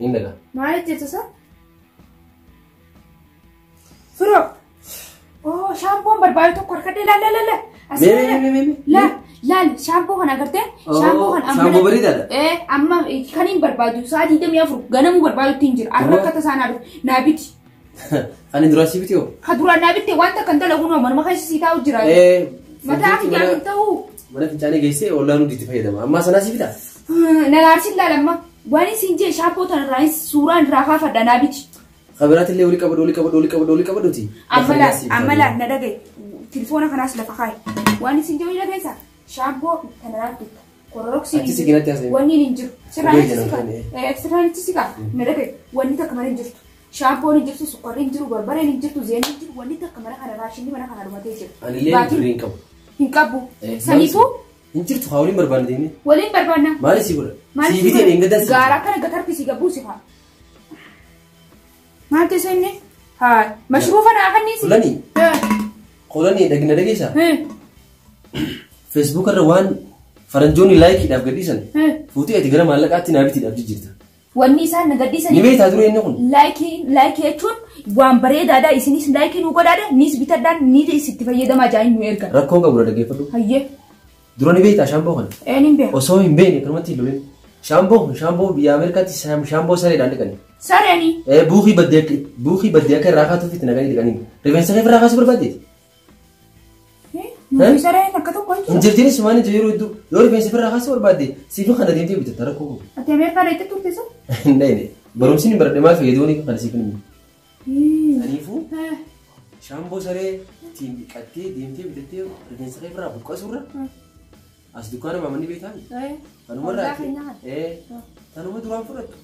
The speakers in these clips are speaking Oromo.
إنك ما يتجسس فرق شامبو بربايتو كركدي لا لا لا لا لا لا شامبو هنا قرته شامبو هنا شامبو بريد هذا أما كانين بربايتو ساعة دم يفرق غنمو بربايتو تنجر أروح كتسانا نابتي أنا دراسي بتيو خدورا نابتي وانت كنت لغونو من ما خيش سيتاو جرا متى أخي جانب تاو mana fincane geesse ollaanu ditti fayyadama amma sanasi bita nalaarsi laalamma wani sinje shaapo tan rais suuraan raafa fadana biti khabiratillee wali qabadoti amala nadage telefoona kanaas lafa khay wani sinje wila keessa shaapo tan raafi kororoksi wani ninjir siraan sika nadage wani takkamara ninjirtu shaapo ninjirtu suqarri ninjiru barbare ninjirtu zeen ninjiru wani takkamara kana raashini mana kana dhumatee jiru anillee green qabu hinqabu sanifu injirtu hawlin barbaadne walin barbaadna maali si godha si bitee engadan gaara kana gatarti si gabu sifa maante senne ha mashrufa na akanni si qolani dagna dageesa facebook arra waan faranjooni like idaf gadisan fuuti ati gara maallaqaatti naabiti idaf jirta wanni isaan nagadisan ni beeta dure inni kun like jechuun waan bareedaadha isinis like nu godhaadha nis bitadhaan ni isitti fayyadamaa jaayin nu erga rakkoon qabu dhageeffadhu hayyee dura ni beeta shaamboo kana nin beeka osoo hin beekne kanumatti lolen shaamboo biyya Ameerikaatti shaamboo sareedhaan dhiqani sareeni buukii baddee akka irraa kaatuuf itti naqanii dhiqanii rifeensa kee irraa kaasuu barbaaddeeti sareen akka tokko injirtiinis waan hin jiru hedduu yoo rifeensa irraa kaasuu barbaadde siifuu kana deemtee bitatta rakkoo qabu ati Ameerikaa dheettee turte sun hin barumsi ni baradhe maal fayyaduu kana siif hin saniifuu shaamboo saree ittiin dhiqattee deemtee bitattee rifeensa kee irraa buqqasurra as dukkaana maamani beekan kanuma tanuma duraan fudhattu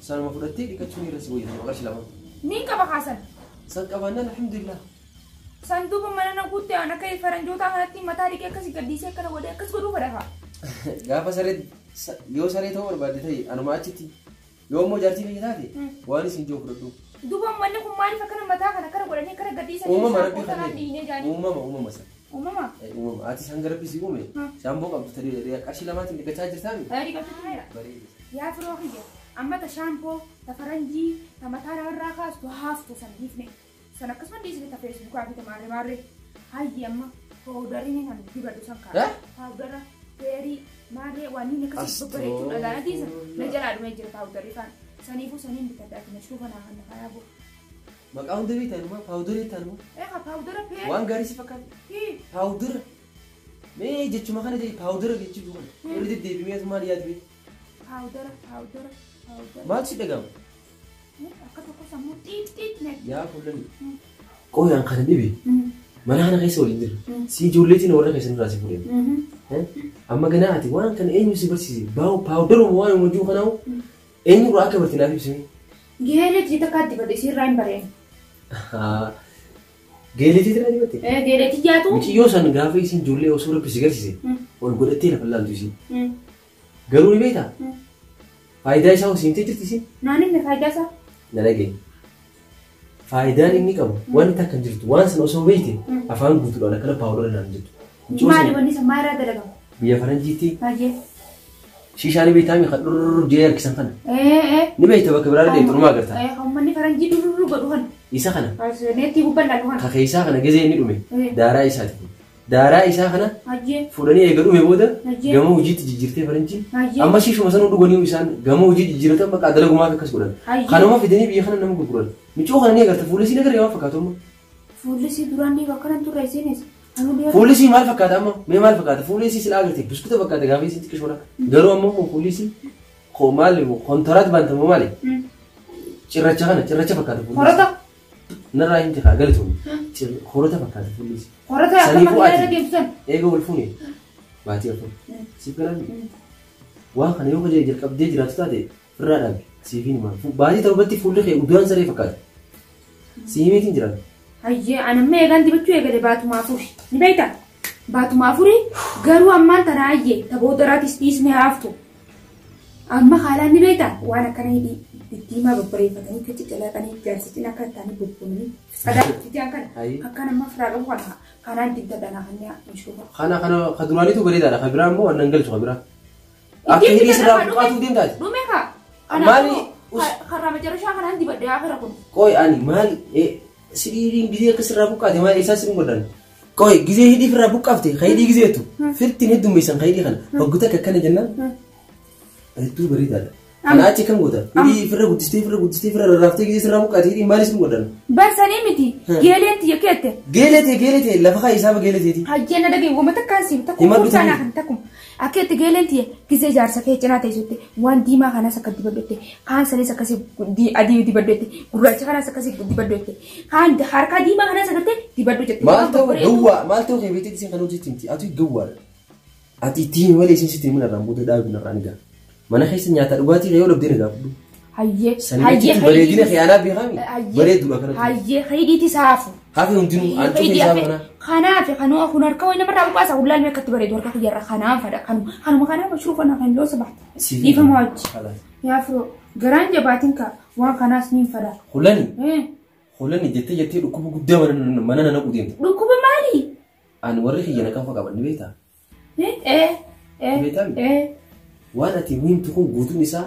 sanuma fudhattee dhiqachuun irra si wayyaa qarshii lama ni qaba kaasan san qabaannaan alhamdulillah san duuba mana na guutte ana kay faranjoota kanatti mataa dhiqee akkasii gaddiisee akkana godhee akkas godhuu fedha gaafa saree yoo saree ta'uu barbaadde ta'e anuma achitti yoo immoo jaartii biyya taate waan isin jiru fudhadhu duuba manni kun maaliif akkana mataa kana godhanii akkana gaddiisanii uumama rabbii kanneen uumama sana uumama ati san garabbi si uume shaamboo qabdu ta'ee qarshii lamaatiin dhiqachaa jirtaan yaa firoo kiyya amma ta shaamboo ta faranjii ta mataa irraa kaastu haaftu san hiifne san akkasuma dhiisne ta feesbuukaa fi ta maarree hayyi amma paawudariin kan dibadhu san kaa paawudara feerii maarree waan inni akkasii babbareechuudha gaanatiisa na jalaa dhumee jira paawudarii faan saniifuu saniin bitadhaati na shuufa naa kan lafaa yaaboo maqaa hunda beektanuma paawudarii taanuma paawudara feerii waan gaarii si fakkaata paawudara mee jechuma kana jedhi paawudara jechuu kana irra deddeebimee maal yaadu paawudara maal si dhaga'ama akka tokko sammuu xiixxiit ne yaa kullani qooyaan kana dhibe mana kana keessa waliin jira si ijoolleetiin warra keessa nurraa si fuudhee amma ganaa ati waan kana eenyu si barsiise paawudaruma waan hojii kanaawu eenyu irraa akka bartinaaf ibsime geeleetii takkaatti badhe sirraa hin bareen geeleetii irraa dibatte geeleetii jaatu muciyyoo san gaafa isin ijoollee osoo rabbisi garsiise ol godhattee lafa laaltu isin garuu ni beektaa faayidaa isaa hosiimtee jirti isin naanimne faayidaa isaa nalagee faayidaan inni qabu waan takka hin jirtu waan san osoo beekte afaan guutuudhaan akkana paawudara naan jettu maali wanni san maa irraa dalagamu biyya faranjiitti baay'ee shishaan beektaa mi kan dhurr jee harkisan kana ni beekta bakka biraa illee xurumaa agarta hammanni faranjii dhurr godhu kana isa kana neetti gubbaan laatu kana kakee isaa kana gazee inni dhume daaraa isaati daaraa isaa kana fuudhanii eega dhume booda gama hojiitti jijjiirtee faranjiin amma shiishuma san dhuganii isaan gama hojii jijjiiratan bakka dalagumaa akkas godhan kanuma fidanii biyya kana nama gurguran micoo kana ni agarta fuullisii nagaree waan fakkaatu amma fuullisii duraan ni bakka nan turre isinis fuullisii maal fakkaata amma mee maal fakkaata fuullisii sila agarte biskuuta fakkaata gaafa isiin xiqqishoodha garuu ammoo fuullisii maali kontaraat bantamu maali cirracha kana cirracha fakkaata horata narraa hin tikaa galatuun horata fakkaata fuullisii horata akka malee deemsan eega wal fuune baatii afur siif galan waan kana yoo kaje jalqabdee jiraatu taate firraa dhaabe siifin maal baatii torbatti fuulli kee udaan saree fakkaata siimiitiin jiraatu hayyee anamma eegaan dibachuu eegale baatuma afuri ni beektaa baatuma afuri garuu ammaan tana hayyee taboodaraattis dhiisnee haaftu amma haalaan ni beektaa waan akkana diddiimaa babbareeffatanii kachi calaqanii jaarsitiin akka ta'anii bobbonanii sadaatti akkana akka nama firaa qabu kana kanaan didda dhanaa kan mishuufa kana kaduraaniitu bareedaadha kan biraa immoo waan galchu kan biraa akka hidhii sirraa buqqaatuuf deemtaati dhume kaa Maali? Karena majarusha kan nanti pada akhir aku. Koi ani maali siriin gizee akka sirraa buqqaate maali isaa sin godhan. Koi gizee hidhii firraa buqqaafte hayidii gizeetu firtiin heddummeessan hayidii kana waggoota akka akkana jennaan hedduu bareedaadha. Kana achi kan godhan hidhii firra guddistee firra rarraaftee gizee sirraa buqqaate hidhii maali sin godhan. Barsanii miti geeleetti yakkeette. Geelete lafa kaa isaaba geeleteeti. Hajjana dhagee uummata kaasii takkum furtaanaa kan takkum. Akkeetti geeleetti gizee jaarsa kee cinaa teessutti waan diimaa kanas akka dibaddotte kaan sanis akkasii adii dibaddotte gurraacha kanas akkasii dibaddotte kaan harka diimaa kanas agartee dibaddu jette. Maal ta'u kee beektii isin kan hojjetti miti ati gawwaadha. Ati ittiin malee isin sitti mana irraan booda dhaabi narraan egaa mana keessa nyaata dhugaatii yoo dhabdee nagaa fudhu. Hayyee bareedina khiyaanaa beekami bareedduudha kanatti. Hayyee haydiiti saafu. Hafi hundinuu aantu keessaa kana. Kanaaf kanuu kun harka wayna marraa buqaasa ullaan meeqatti bareedu harka kiyyarra kanaaf fadha kanuma kanaaf shuufana kan loosa baata. Dhiifama wajji. Yaafuroo garaan jabaatiin ka waan kanaas niin fadha. Hulani jettee dhukkuba guddaa mana nana qudeemte. Dhukkuba maali? Ani warri kiyya na kanfa qaban ni beektaa? Beektaa? Waan ati wiintu kun guutuun isaa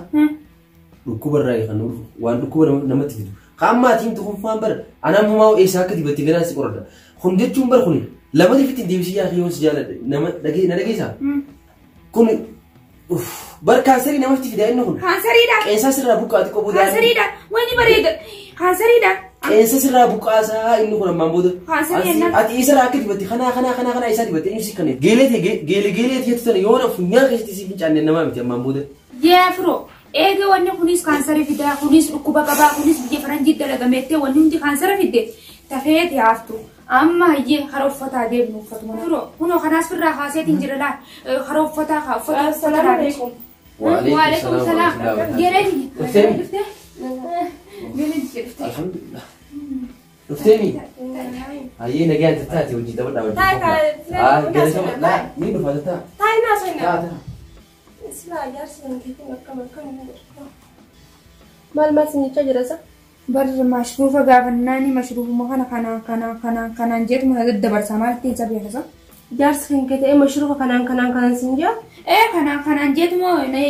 dhukkuba irraa eegan waan dhukkuba namatti fidu. Kaamaatiin tukun faan bara anaan mamaa eessaa akka dibatti ganaan si qorada. Kun jechuun bara kun lama difittiin deebisii yaa kiyyoon si jaaladha nama na dhageessaa. Kun bara kaansarii namatti fidaa inni kun. Kaansariidha. Qeensa sirraa buqqaati qoboo daa'imni. Kaansariidha. Wayni bareeda. Kaansariidha. Qeensa sirraa buqqaasaa inni kun ammaan booda. Kaansariidha. Ati isa irraa akka dibatti kanaa isaa dibatti eenyu si kanneen geelee jettu sana yoo na funyaan keessatti si fincaannee namaa miti ammaan booda. Yaafuroo. Eega wanni kunis kaansarii fidaa kunis dhukkuba qabaa kunis biyya faranjii dalagameettee wanni hundi kaansara fidde tafeeti haaftu amma hayyee hara uffataa deebinu uffatuma na kunoo kanaas firraa kaaseetiin jira laa hara uffataa uffata waalaikum salaam geeleeti alhamdulillah dhufteemi hayyee nagaan tattaati hojii tapha dhaabatu ni dhufa tattaa taayinaa soinaa Isla jarsan gitu makan mal sinicha jerasa bar mashrufa gafanani mashrufu makana kana jet mun ada dabar samal tin sabi hasa jarsan kete mashrufa kanan sinja kana jet mo ne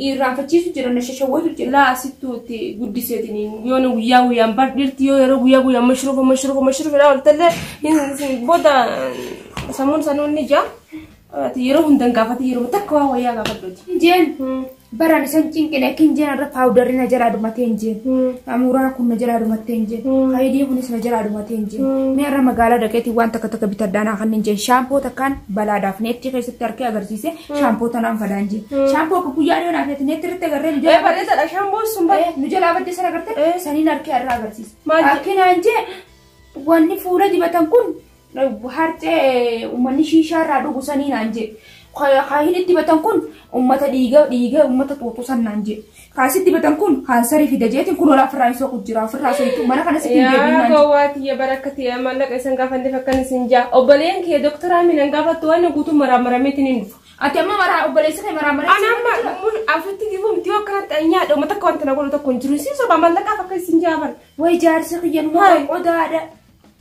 irrafachisu jira na shashawatu jira la situti guddisetini yona guya bar dirti yo yero guya mashrufa la waltale boda samun sanun nija Yero hundan gafati yero takwa waya gafadoti. Jen barani sancing kene kinjen ada powder na jara adu matenjen. Amura kun na jara adu matenjen. Haidi kunis na jara adu matenjen. Me ara magala daketi wanta kata bitadana kan ninjen shampoo takan balada fnetti kese tarke agarsiise shampoo tanam fadanji. Shampoo ku kuyani na fnetti netti garre nuje bare ta shampoo sumba nuje labatti sara garte sani narke ara agarsiise. Akina anje wanni fuula dibatan kun Harte umani shisha radu gusani nanje. Kaya dibatan kun ummata diga ummata tutusan nanje. Kasi dibatan kun kansari fi dajetin kun wala fraiso kujira fraiso itu mana kana sitin debi nanje. Gawati ya barakati ya malak isan gafan defakan sinja. Obalen ke dokter amin ang gafat tuan gutu maramametin indu. Ati amma mara obalen sa maramare. Anamma afati gibum tiyo kan tanya do mata kon tana ko to kunjuru si so bamalak afakan sinja ban. Wai jar sa kiyan mo oda ada.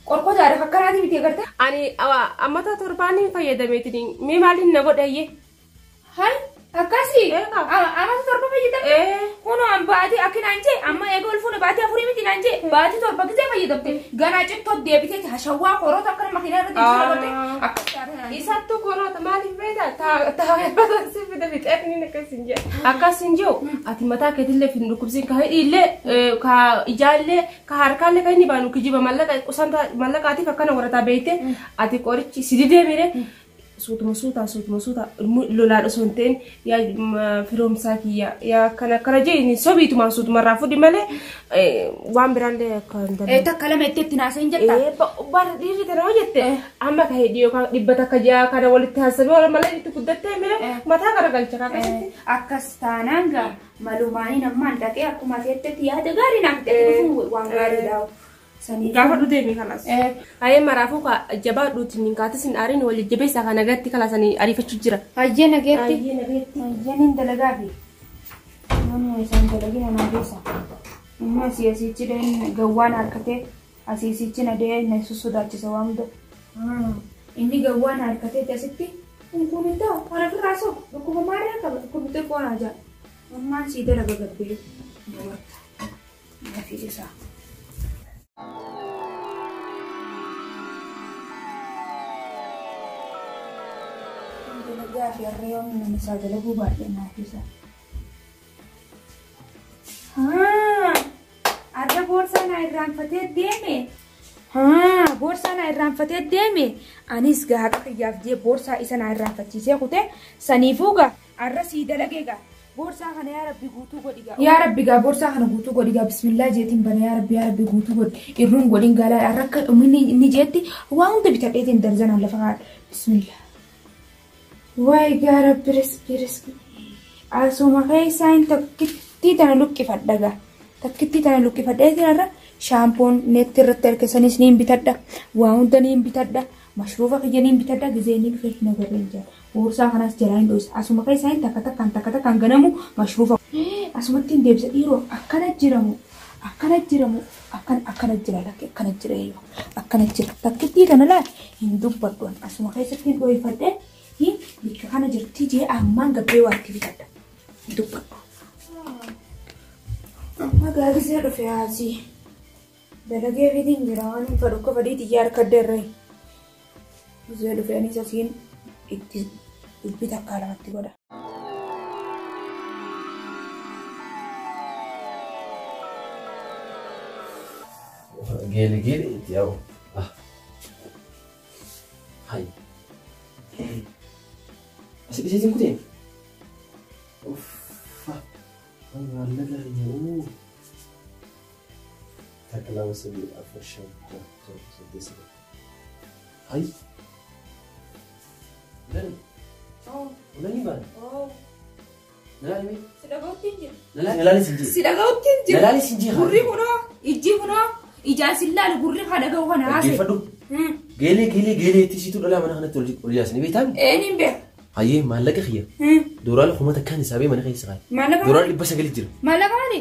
Korko jara fakkarati miti agarta ani amata torbani fayyadameetini me maalin na godhaye hay akasi amata torba fayyadamte kuno ambaati akina anje amma eegol funa baati afuri miti nanje baati torba gize fayyadamte gana citto deebite hashawwa korota akkana makina irratti jiraate akkasii isattu korota maalin beeda ta badansi fida bitani nakasinje akasinjo ati mata ketille findu kubsin ka hidille ka ijalle ka harkalle ka ni banu kijiba mallaka kusanta mallakaati fakkana warata beete ati qorichi sidide mire sutuma suta lolaadho sonteen yaa firoomsaa kiyya yaa kana jeeni sobiituma sutuma raafudi malee waan biraallee kan danda'e. Takka lama ittiin haasa'in jetta. Bara dhiirri kana hojjette amma ka hediyoo kan dhibba takka ja'a kana walitti haasabee wal malee itti guddattee mire mataa garagalcha kaakasitti. Akkas taanaan gaa malumaanii nammaan dhaqee akkuma teettetti yaada gaarii naaf ta'e waan gaarii daa'u. Gaafa dhutee mi kalas. Ayee maraafuu ka jabaa dhuutiin ninkaatis hin aarin wal jajjabeessaa kan nagatti kalasanii ariifachuu jira. Hayyee nageetti. Hayyeen hin dalagaa fi namni isaan dalagina naa keessa. Inni asiisichi deen gawwaan harkatee asiisichi na dee na sodaachisa waan hunda. Inni gawwaan harkatee asitti kun ta'u kana firraa soo dhukkuba maariyaa qaba dhukkubni xiqqoo naa jaa. Ummaan sii dalaga gabbee dabarta. Lafi isaa. Dalagaa fi harreewwan nama isaa dalaguu baay'ee naafisa. Arra boorsaa na irraanfatee deeme. Boorsaa na irraanfatee deeme. Anis gaaqa kiyyaaf jee boorsaa isa na irraanfachiisee kutee saniifuu gaa arra sii dalagee gaa. Boorsaa kana yaa Rabbi guutuu godhigaa. Yaa Rabbi gaa boorsaa kana guutuu godhigaa. Bismillah jeetiin bana yaa Rabbi guutuu godhi. Irruun godhin gaalaa arra akka dhuminni inni jeetti waa hunda bitadheetiin darzanaan lafa haadha. Bismillah. Waay gaa Rabbi riski. Asuma keessaa hin tokkittii tana luqqifadha gaa. Tokkittii tana luqqifadheetiin arra shaampoon neetti irratti harkisanis niin bitadha. Waa hunda niin bitadha. Mashruufa kiyya niin bitadha. Gizee niin dhufee hin agarreen jira. Boorsaa kanas jalaa hin dho'isa. Asuma keessaa hin takka takkaan ganamu mashruufa. Asumatti hin deebisa dhiiroo akkana jiramu. Akkana jira lakke akkana jira yoo. Akkana jira. Takkittii kana laal hin dubbadhuun. Asuma keessatti hin dho'ifadhee bikka kana jirti jee ammaan gabbee waatti bitadha. Hin dubbadhu. Amma gaagisee dhufe haasii. Dalagee fiitiin jira waan hin fadhu akka fadhiitii yaa harka addeerree. Gizee dhufe anis asiin itti dubbii takkaa lamatti godha. Gele itti yaa'u. Hai. Asii dhiisee kuteen. Uffa. Maalla gaari'oo. Takka lama sadii afur shan tokko saddeet sagal. Hai. Nani? Nani baan? Nalaali mee? Sidagawuttiin jira. Nalaali sinjii. Sidagawuttiin jira. Nalaali sinjii haa. Gurri kunoo, ijji kunoo, ijaan sillaal gurri haa dhaga'u kana haase. Dhaggeeffadhu. Geelee itti siituu dhalaa mana kanatti ol yaasanii beektaa? Niin beeku. Hayyee maallaqa kiyya. Doolaala kuma takkaan hisaabee mana keessa qaali. Maallaqa Doolaala 900 jira. Maallaqa maali?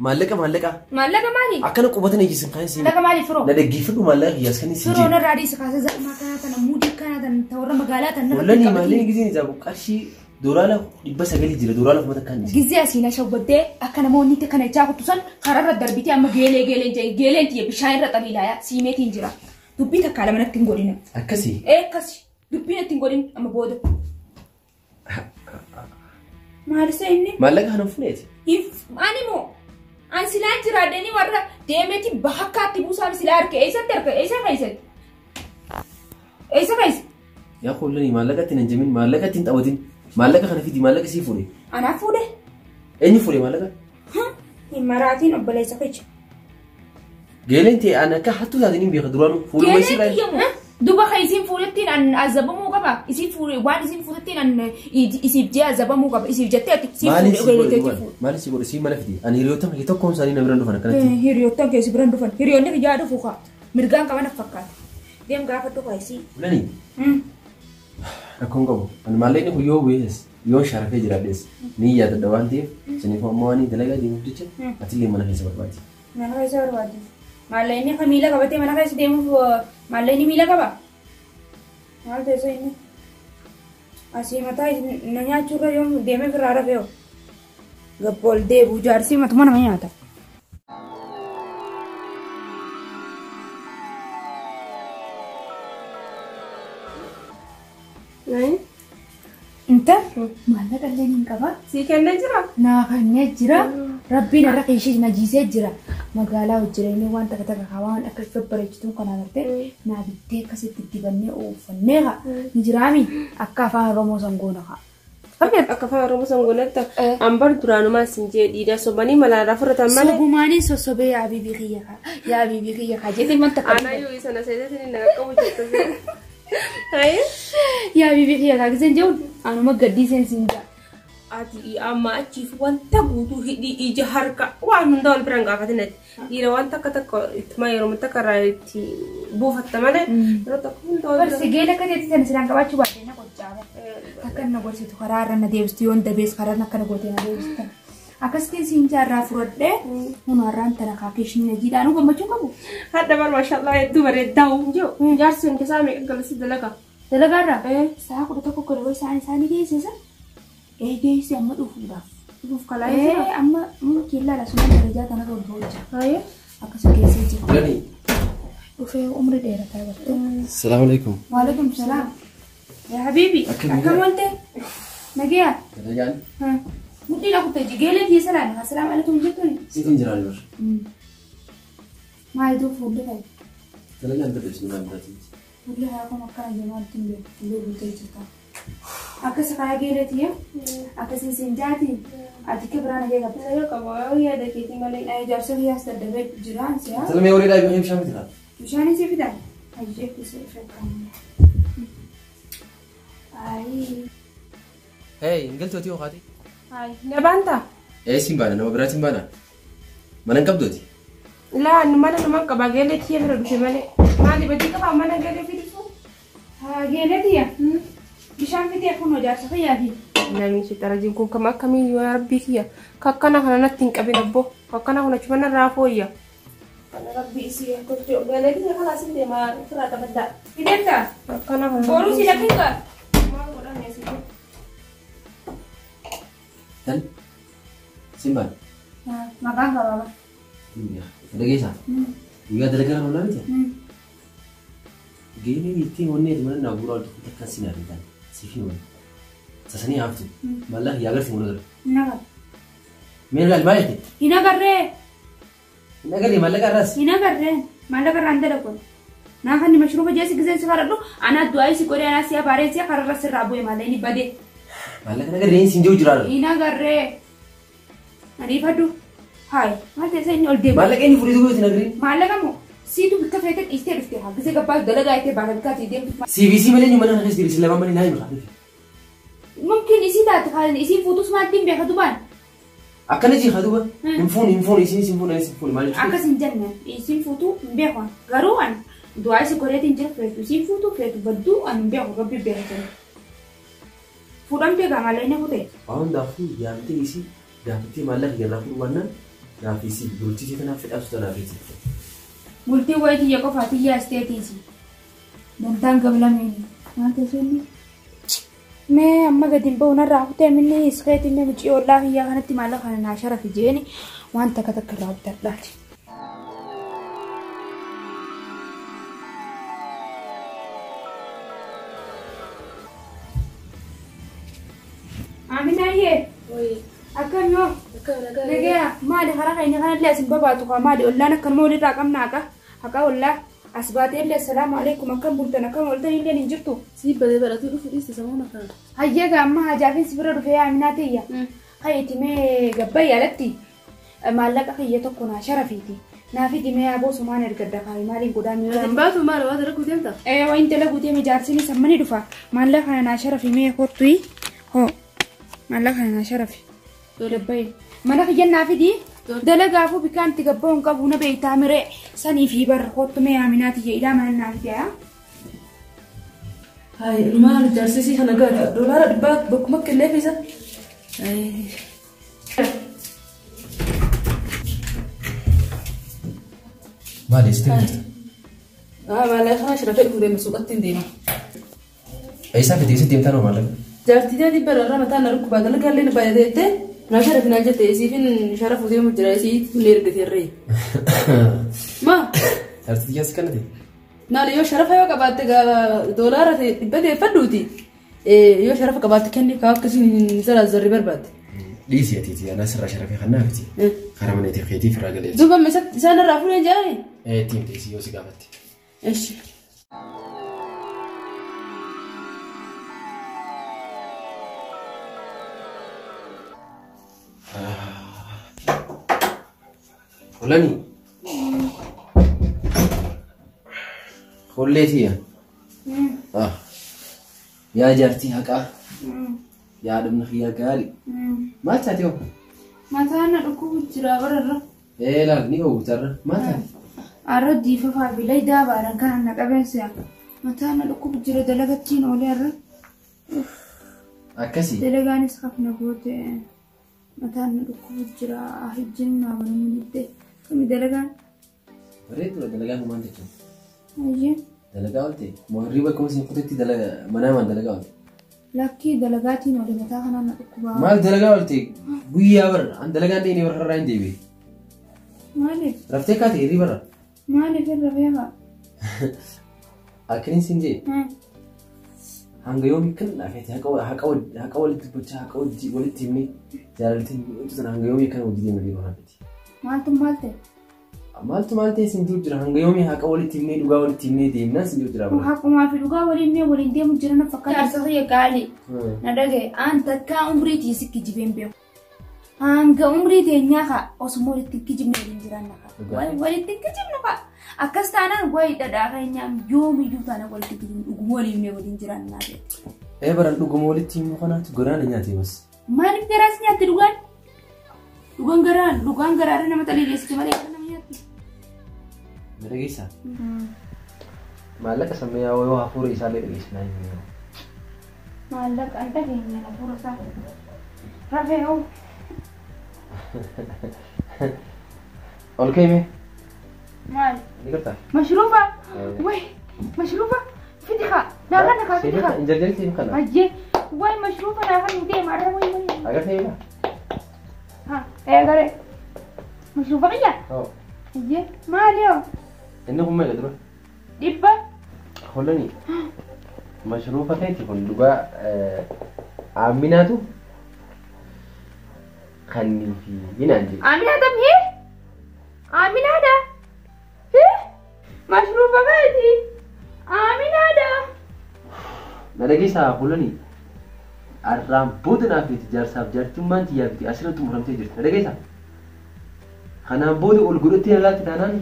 Maallaqa. Maallaqa maali? Akkana qubatan eegisan kaan siin. Maallaqa maali firoo? Na dhaggeeffadhu maallaqa kiyyaas kan siin Firoo narraa dhiisa kaasa zalmaa kana tana muudii kana tana warra magaalaa tana. Wallani maallee gizeen isaa qarshii doolaala 900 jira doolaala kuma takkaan hisaabee. Gizee asiin ashawwaddee akka namoonni itti kana ichaa kutusan kararra darbitee amma geeleen tiyya bishaan irra xaliilaayaa siimeetiin jira. Dubbii takkaa lama natti hin godhina. Akkasii? Akkasii. Dubbii natti hin godhin amma booda. Maalisa inni? Maallaqa kana funeeti? Ani moo? An silaa jiraadhanii warra deemeeti bahakkaatti buusaan silaa harka eessatti harka eessa keessatti? Eessa keessa? Yaa kullanii maallaqa ittiin hin jamin maallaqa ittiin taphatin maallaqa kana fidi maallaqa sii fuudhe. Anaaf fuudhe? Eenyu fuudhe maallaqa? Hin maraatiin obboleessa kecha. Geeleen ta'e an akka hattuu isaatiin hin beeka duraan fuudhuma isii Geeleen kiyyamu? Duba kan isiin fuudhettiin an azabamuu qaba. Isiin fuudhe waan isiin fuudhettiin an isiif jee azabamuu qaba. Isiif jettee ati isiin fuudhe. Maali si godhe sii mana fidi? Ani hiriyoottan kee tokkoon isaanii na biraan dhufan akkanatti. Hiriyoottan keessi biraan dhufan. Hiriyoonni kiyyaa dhufu kaa. Mirgaan qaban fakkaata. Deem gaafa dhufa isii. Lani. Rakkoon qabu. Ani maallaqni kun yoo bu'ees yoo sharafee jiraadhees ni yaadadha waan ta'eef saniif ammoo waan dalagaa deemuuf jecha atillee mana keessa barbaadi. Mana keessa barbaadi. Maallaqni kan miila qabatee mana keessa deemuuf maallaqni miila qaba. Maal teessoo inni? Asii mataa na nyaachuurra yoo deemee firraa rafee hoo. Gabbool deebuu jaarsii matuma nama nyaata. Inta maallaqa illee ni qaba. Sii kennee jira? Naa kennee jira. Rabbiin irra keeshee najiisee jira. Magaalaa hojjetanii waan takka waan akka babbareechituu kan agartee naa bittee akkasitti dibannee uffannee ni jiraami akka afaan Oromoo sangoona haa. Akka afaan Oromoo sangoonatti ambar duraanumaa siin jee dhiidaa sobanii malaarraa fudhatan malee. Sobumaanii sossobee yaa bibii kiyya kaa. Yaa bibii kiyya kaa jettee wanta akka. Anaa yoo isa na seetetiin na qaqqabu jettee. Yaa bibii kiyya kaa giseen jehuun anuma gaddii seensiin jaa. Ati amma achiif wanta guutuu hidhii ija harka waan hunda wal biraan gaafatinatti. Dhiira wanta akka takka ittuma yeroo takka irraa itti buufatta malee yeroo takka hunda wal biraan. Barsi geela akka teetti sana silaan qabaachuu baatee na qoccaaba. Akka na gorsitu karaa irra na deebistu yoon dabees karaa akka na gootee na deebistan. Akkasitti siin jaarraa furadhee hunaarraan tana kaakeeshinii na jiidhaan gammachuu qabu. Hadda bar maashaallah hedduu bareedaa jiru. Jaarsi sun keessaa meeqa galasi dalagaa? Dalagaarraa? Sa'a 11 godha isaanii geessisa. Geessi amma dhufuudhaaf شوف كلاي أما كلا لا سمع درجات أنا قول بوجه هاي أكسر كيسي Fulani. وفي عمر ديرة تابت Assalamualaikum. وعليكم السلام يا حبيبي أكمل. كم أنت نجيا Dalagaan. ها مدي لك تجي قال لي سلام السلام عليكم جتوني Sitin jiraan bar. ما يدوف ولا هاي Dalagaan berdua sini kan berarti. ولا هاي أكو مكان جمال تنبه اللي بتجيك أكسر كاي قالت يا أكسر سنجاتي أتيك برانا جاي قبل Saya kamu ya ada kita malah أي جالسة هي استدبي جيران سيا Salam ya uri lagi mahim syam tidak. مش أنا سيف ده هيجيك تسوي فكرة أي Hey, inggal tuh tiyo kati. hai nabanta Simbana, nama berat simbana. Mana engkau tuh? la mana naman ka bagele tiya mera dufe male mali badi ka ba mana gele fidisu قالت يا مش عارفة تكون جالسة هي دي la min shi tarajin kun kama kami ya rabbi kiya kakkana kana natin kabe dabbo kakkana kuna chubana rafo ya أنا ربي إسيه كنت قالت لي خلاص إنت ما ترى تبدأ بدأت kakkana kana بوروسي لكنك Dan simban. ما كان بابا Iya. Ada gesa. Iya ada negara mana aja. Gini itu onne mana nabura itu kita kasih nanti kan. Sifin mana. Sasani apa tuh? Malah ya agar semua negara. هنا Mana lagi mana itu? هنا قرر Negara di mana negara ras? هنا قرر ما لقى عندنا كون ناخذ مشروب جالس كذا سكارلو أنا دعائي سكوري أنا سيا باريسيا قرر رس الرابو ما ليني بدي Malah negara ini sinjau jural. هنا قرر أنا يفدو هاي ما تنسى إني أولدي Malah ini furi dulu negara. ما لقى مو سيتو بكفيتك استيرفتها بس قبل دلقة إنت بعد بكاتي دي CVC mana ni mana harus diri selama mana naik berapa? ممكن يصير تخيل يصير فوتوس ما تيم بياخدوا بان Akan aja kado ba? Infon isi malah. أكاس الجنة يصير فوتو بياخون قروان دعائي سكوري تنجح فيتو يصير فوتو فيتو بدو أنا بياخو ربي بياخون فوران بيجا ما لينه هوتي Awam dafu yang tu isi dapati malah yang rafu mana nafisi berarti kita nafit asal nafisi. قلتي ويتي يكو فاتي يا استيتيسي دنتان قبل مني ما تسوني मैं अम्मा के दिन पे उन्हें राहते मैंने इसके दिन में मुझे और लाही या खाने तिमाला खाने नाशा रखी जेनी वहाँ तक कर राहते लाठी आमिना ये أكمل يوم نجيا ما لي خلاص إني خلاص لازم بابا تقع ما لي ولا أنا كان مولي رقم ناقة هكا ولا أسبات إلا السلام عليكم أكمل بنتنا كم قلت لي اللي نجرتو si bade bara tu fu iste samona kana هيا جا ما هجافين سبرة رفيع عمناتي هاي تيمي جبي علتي ما لك هي تكون شرفيتي نافي تيمي أبو سمان القدر هاي مالي قدامي mbatu mara wadara ku temta إيه وين تلاقوا تيمي جارسيني سمني دفع ما لك أنا شرفي مي خطوي هو ما لك أنا شرفي جبي ما لك جن نافي دي دلقا فو بكان تجبون كابونا بيتامرة سني في بر خط مي عمناتي إلى ما نافي يا hai rumah jarsi si kana ga dolar dibak bakmak kelle bisa ai Malah istilah. malah khana shrafe ku de masuqatin deema Aisyah fiti isi tim tanah malah. jarti jadi bara mata naru badal galle bayadete na sharaf na jete sifin sharafu de mujra si ler gtirre ma Harus dia sekarang tu. نال يو شرف يو قبات دولار بدي فدوتي يو شرف قبات كني كاكسين زرا زري برباد ليش يا تيتي أنا سر شرفي خلنا فتي. خرمنا تخيتي في راجل. دوبا مسات سنة رافون جاي تيم تيسي يوسي قابتي. ايش Fulani. خليتي يا جارتي هكا يا ابن خيا قالي ما تاتيو ما تانا ركوب جرا برا لا نيو ترى ما تاتي أردي ففا بلاي دابا أنا كان نقبل ما تانا ركوب جرا دلقتين ولا أرد أكسي دلقاني سخف نقول ما تانا ركوب جرا أحجن ما بنمدة كم دلقان بريت ولا دلقان ما عندك أيه دلقان تي مهربة كم سين فتتي دلقان منام دلقان Lakkii dalagaatiin wali mataa kanaan na dhukkubaa. Maal dalagaa walti guyyaa barra an dalagaan ta'e ni barra hin deebi'e. Maaliif? Raftee kaatee hirrii barra. Maaliif irra beeka? Akkiniin siin jee. Hanga yoomii kan laafeeti haqa walitti dubbachaa haqa walitti himnee jaalaltiin wantoota sana hanga yoomii kan hojii deemee deemaa jirti. Maaltu maal ta'e siin jiru jira hanga yoomii haqa walitti himnee dhugaa walitti himnee deemnaan siin jiru jira. Haqumaa fi dhugaa waliin deemu jira na fakkaata. Jaarsa kiyya gaali. Na dhagaye aan takkaa umrii tiisi kijibeen beeku. Hanga umrii teenyaa ka osuma walitti kijibne waliin jiran naka. Walitti kijibnu ka. Akkas taanaan wayi dhadhaa keenyaan yoomiyyuu taana walitti kijibnu dhuguma waliin jiran naate. Baran dhuguma walitti himnu kanaatu garaana nyaatee bas. Maaliif garaas nyaatti dhugaan? Dhugaan garaadha nama xaliileessite malee akka nama nyaatti. Dhageessaa? Maallaqa sammee yoo hafuura isaallee dhageessinaa hin jiru. Maallaqa an dhageenya hafuura isaa. Rafee hoo. Ol keeme? Maal? Ni gartaa? Mashruufa? Wayi mashruufa? Fidi kaa. Naafana kaa fidi kaa. Injarjari siin kana? Ayyee. Wayi mashruufa naafan hin deema arra wayi wayi. Agartee bila? Agaree. Mashruufa qiyyaa? Oo. Ayyee. Maali yoo? Inni kun meeqa dura? Dhibba. Holani. Mashruufa ta'etti kun dhugaa Aaminaatu kanneen fi hinaan jedhu. Aaminaadha mii? Aaminaadha? Mashruufa gaati? Aaminaadha? Na dhageessaa holani. Arraan booda naaf itti jaarsaaf jaartummaan xiyyaa biti asirratti muramtee jirti. Na dhageessaa? Kanaan booda ol godhattee alaatti taanaan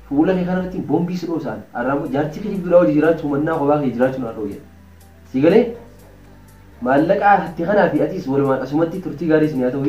fuula kee kanarratti boombii si dhoosaan. Arraan jaarti kee biraa hojii jiraachuu mannaa kophaa kee jiraachuu naa dhooyya. Si galee maallaqaa hatti kanaa fi atis walumaan asumatti turtii gaarii isin haa ta'u